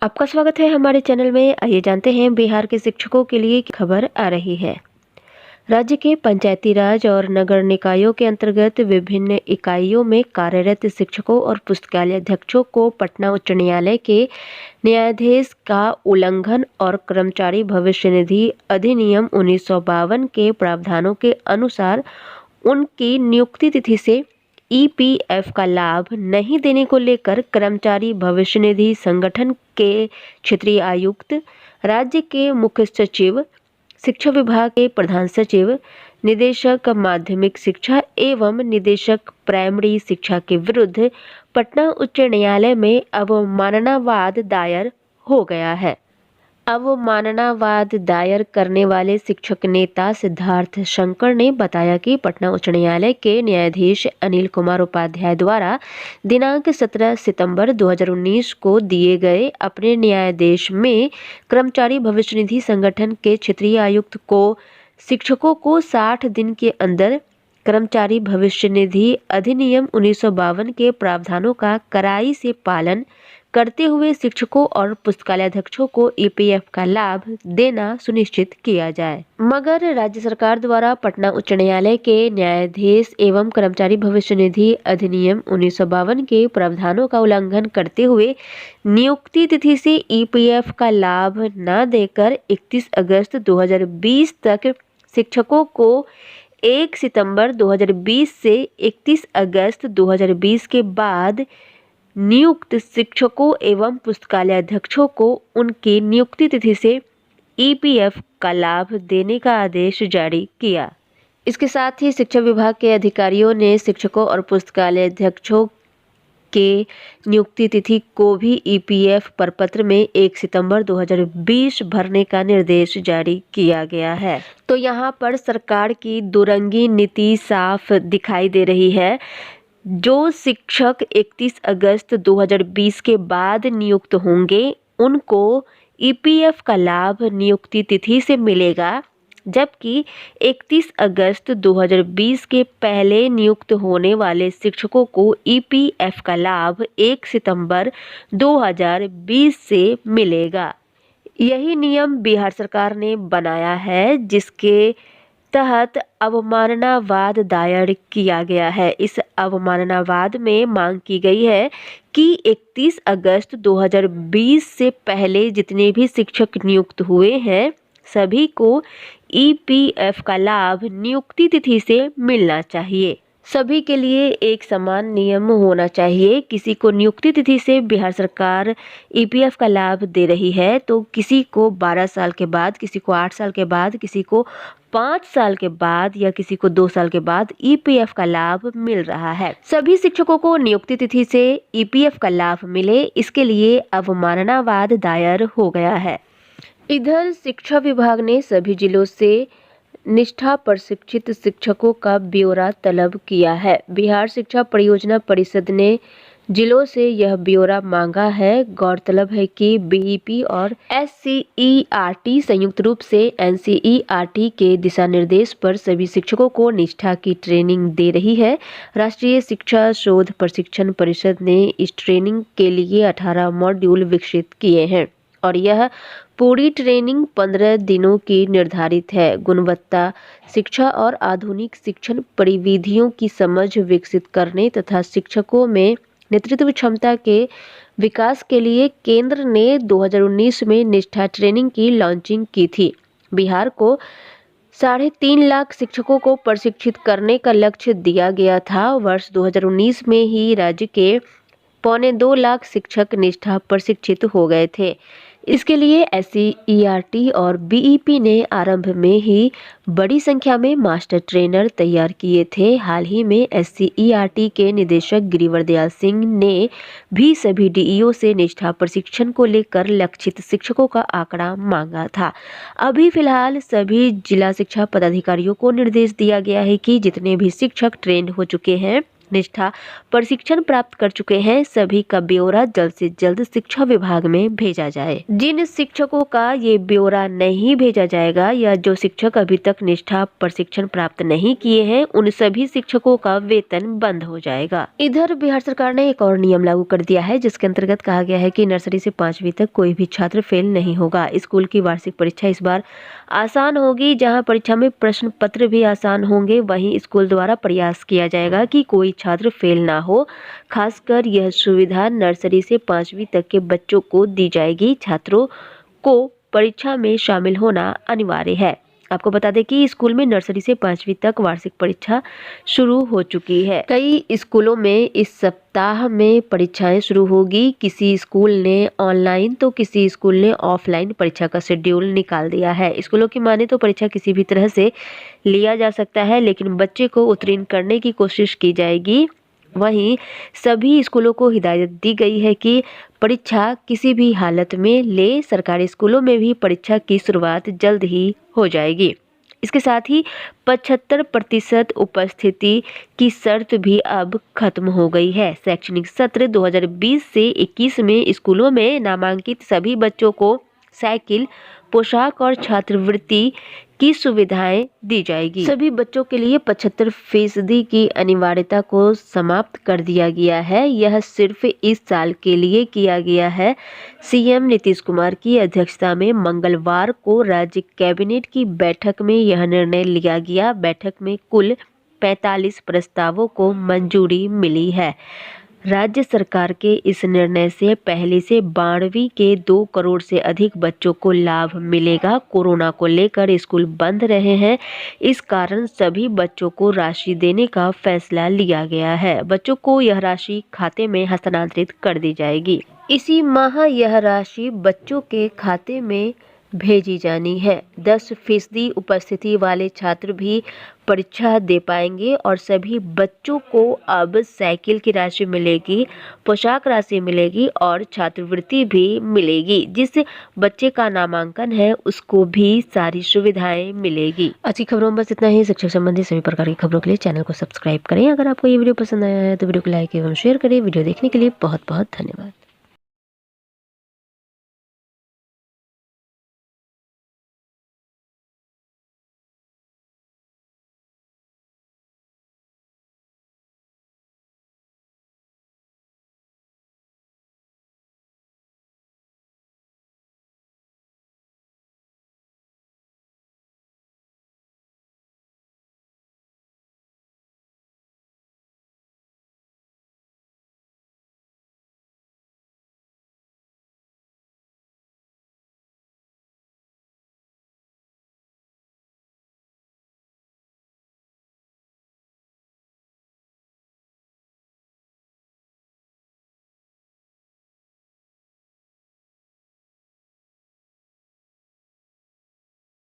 आपका स्वागत है हमारे चैनल में। आइए जानते हैं बिहार के शिक्षकों के लिए क्या खबर आ रही है। राज्य के पंचायती राज और नगर निकायों के अंतर्गत विभिन्न इकाइयों में कार्यरत शिक्षकों और पुस्तकालय अध्यक्षों को पटना उच्च न्यायालय के न्यायाधीश का उल्लंघन और कर्मचारी भविष्य निधि अधिनियम 1952 के प्रावधानों के अनुसार उनकी नियुक्ति तिथि से ईपीएफ का लाभ नहीं देने को लेकर कर्मचारी भविष्य निधि संगठन के क्षेत्रीय आयुक्त, राज्य के मुख्य सचिव, शिक्षा विभाग के प्रधान सचिव, निदेशक माध्यमिक शिक्षा एवं निदेशक प्राइमरी शिक्षा के विरुद्ध पटना उच्च न्यायालय में अवमानना वाद दायर हो गया है। अवमानना वाद दायर करने वाले शिक्षक नेता सिद्धार्थ शंकर ने बताया कि पटना उच्च न्यायालय के न्यायाधीश अनिल कुमार उपाध्याय द्वारा दिनांक 17 सितंबर 2019 को दिए गए अपने न्यायादेश में कर्मचारी भविष्य निधि संगठन के क्षेत्रीय आयुक्त को शिक्षकों को 60 दिन के अंदर कर्मचारी भविष्य निधि अधिनियम 1952 के प्रावधानों का कड़ाई से पालन करते हुए शिक्षकों और पुस्तकालयाध्यक्षों को ईपीएफ का लाभ देना सुनिश्चित किया जाए। मगर राज्य सरकार द्वारा पटना उच्च न्यायालय के न्यायाधीश एवं कर्मचारी भविष्य निधि अधिनियम 1952 के प्रावधानों का उल्लंघन करते हुए नियुक्ति तिथि से ईपीएफ का लाभ न देकर 31 अगस्त 2020 तक शिक्षकों को 1 सितंबर 2020 से 31 अगस्त 2020 के बाद नियुक्त शिक्षकों एवं पुस्तकालयाध्यक्षों को उनकी नियुक्ति तिथि से ईपीएफ का लाभ देने का आदेश जारी किया। इसके साथ ही शिक्षा विभाग के अधिकारियों ने शिक्षकों और पुस्तकालयाध्यक्षों के नियुक्ति तिथि को भी ईपीएफ प्रपत्र में 1 सितंबर 2020 भरने का निर्देश जारी किया गया है। तो यहाँ पर सरकार की दुरंगी नीति साफ दिखाई दे रही है। जो शिक्षक 31 अगस्त 2020 के बाद नियुक्त होंगे उनको ईपीएफ का लाभ नियुक्ति तिथि से मिलेगा, जबकि 31 अगस्त 2020 के पहले नियुक्त होने वाले शिक्षकों को ईपीएफ का लाभ 1 सितंबर 2020 से मिलेगा। यही नियम बिहार सरकार ने बनाया है, जिसके तहत अवमानना वाद दायर किया गया है। इस अवमानना वाद में मांग की गई है कि 31 अगस्त 2020 से पहले जितने भी शिक्षक नियुक्त हुए हैं सभी को ईपीएफ का लाभ नियुक्ति तिथि से मिलना चाहिए। सभी के लिए एक समान नियम होना चाहिए। किसी को नियुक्ति तिथि से बिहार सरकार ईपीएफ का लाभ दे रही है तो किसी को 12 साल के बाद, किसी को 8 साल के बाद, किसी को 5 साल के बाद या किसी को 2 साल के बाद ईपीएफ का लाभ मिल रहा है। सभी शिक्षकों को नियुक्ति तिथि से ईपीएफ का लाभ मिले, इसके लिए अवमानना वाद दायर हो गया है। इधर शिक्षा विभाग ने सभी जिलों से निष्ठा प्रशिक्षित शिक्षकों का ब्यौरा तलब किया है। बिहार शिक्षा परियोजना परिषद ने जिलों से यह ब्यौरा मांगा है। गौरतलब है कि बीईपी और एससीईआरटी संयुक्त रूप से एनसीईआरटी के दिशा निर्देश पर सभी शिक्षकों को निष्ठा की ट्रेनिंग दे रही है। राष्ट्रीय शिक्षा शोध प्रशिक्षण परिषद ने इस ट्रेनिंग के लिए 18 मॉड्यूल विकसित किए हैं और यह पूरी ट्रेनिंग 15 दिनों की निर्धारित है। गुणवत्ता शिक्षा और आधुनिक शिक्षण परिविधियों की समझ विकसित करने तथा शिक्षकों में नेतृत्व क्षमता के विकास के लिए केंद्र ने 2019 में निष्ठा ट्रेनिंग की लॉन्चिंग की थी। बिहार को 3.5 लाख शिक्षकों को प्रशिक्षित करने का लक्ष्य दिया गया था। वर्ष 2019 में ही राज्य के 2.25 लाख शिक्षक निष्ठा प्रशिक्षित हो गए थे। इसके लिए एससीईआरटी और बीईपी ने आरंभ में ही बड़ी संख्या में मास्टर ट्रेनर तैयार किए थे। हाल ही में एससीईआरटी के निदेशक गिरिवर दयाल सिंह ने भी सभी डीईओ से निष्ठा प्रशिक्षण को लेकर लक्षित शिक्षकों का आंकड़ा मांगा था। अभी फिलहाल सभी जिला शिक्षा पदाधिकारियों को निर्देश दिया गया है कि जितने भी शिक्षक ट्रेंड हो चुके हैं निष्ठा प्रशिक्षण प्राप्त कर चुके हैं, सभी का ब्यौरा जल्द से जल्द शिक्षा विभाग में भेजा जाए। जिन शिक्षकों का ये ब्यौरा नहीं भेजा जाएगा या जो शिक्षक अभी तक निष्ठा प्रशिक्षण प्राप्त नहीं किए हैं, उन सभी शिक्षकों का वेतन बंद हो जाएगा। इधर बिहार सरकार ने एक और नियम लागू कर दिया है, जिसके अंतर्गत कहा गया है कि नर्सरी से 5वीं तक कोई भी छात्र फेल नहीं होगा। स्कूल की वार्षिक परीक्षा इस बार आसान होगी। जहां परीक्षा में प्रश्न पत्र भी आसान होंगे, वहीं स्कूल द्वारा प्रयास किया जाएगा कि कोई छात्र फेल ना हो। खासकर यह सुविधा नर्सरी से 5वीं तक के बच्चों को दी जाएगी। छात्रों को परीक्षा में शामिल होना अनिवार्य है। आपको बता दें कि स्कूल में नर्सरी से 5वीं तक वार्षिक परीक्षा शुरू हो चुकी है। कई स्कूलों में इस सप्ताह में परीक्षाएं शुरू होगी। किसी स्कूल ने ऑनलाइन तो किसी स्कूल ने ऑफलाइन परीक्षा का शेड्यूल निकाल दिया है। स्कूलों की माने तो परीक्षा किसी भी तरह से लिया जा सकता है, लेकिन बच्चे को उत्तीर्ण करने की कोशिश की जाएगी। वहीं सभी स्कूलों को हिदायत दी गई है कि परीक्षा किसी भी हालत में ले। सरकारी स्कूलों में भी परीक्षा की शुरुआत जल्द ही हो जाएगी। इसके साथ ही 75% उपस्थिति की शर्त भी अब खत्म हो गई है। शैक्षणिक सत्र 2020 से 21 में स्कूलों में नामांकित सभी बच्चों को साइकिल, पोशाक और छात्रवृत्ति की सुविधाएं दी जाएगी। सभी बच्चों के लिए 75% की अनिवार्यता को समाप्त कर दिया गया है। यह सिर्फ इस साल के लिए किया गया है। सीएम नीतीश कुमार की अध्यक्षता में मंगलवार को राज्य कैबिनेट की बैठक में यह निर्णय लिया गया। बैठक में कुल 45 प्रस्तावों को मंजूरी मिली है। राज्य सरकार के इस निर्णय से पहली से 12वीं के 2 करोड़ से अधिक बच्चों को लाभ मिलेगा। कोरोना को लेकर स्कूल बंद रहे हैं, इस कारण सभी बच्चों को राशि देने का फैसला लिया गया है। बच्चों को यह राशि खाते में हस्तांतरित कर दी जाएगी। इसी माह यह राशि बच्चों के खाते में भेजी जानी है। 10% उपस्थिति वाले छात्र भी परीक्षा दे पाएंगे और सभी बच्चों को अब साइकिल की राशि मिलेगी, पोशाक राशि मिलेगी और छात्रवृत्ति भी मिलेगी। जिस बच्चे का नामांकन है उसको भी सारी सुविधाएं मिलेगी। आज की खबरों में बस इतना ही। शिक्षा संबंधी सभी प्रकार की खबरों के लिए चैनल को सब्सक्राइब करें। अगर आपको ये वीडियो पसंद आया है तो वीडियो को लाइक एवं शेयर करें। वीडियो देखने के लिए बहुत बहुत धन्यवाद।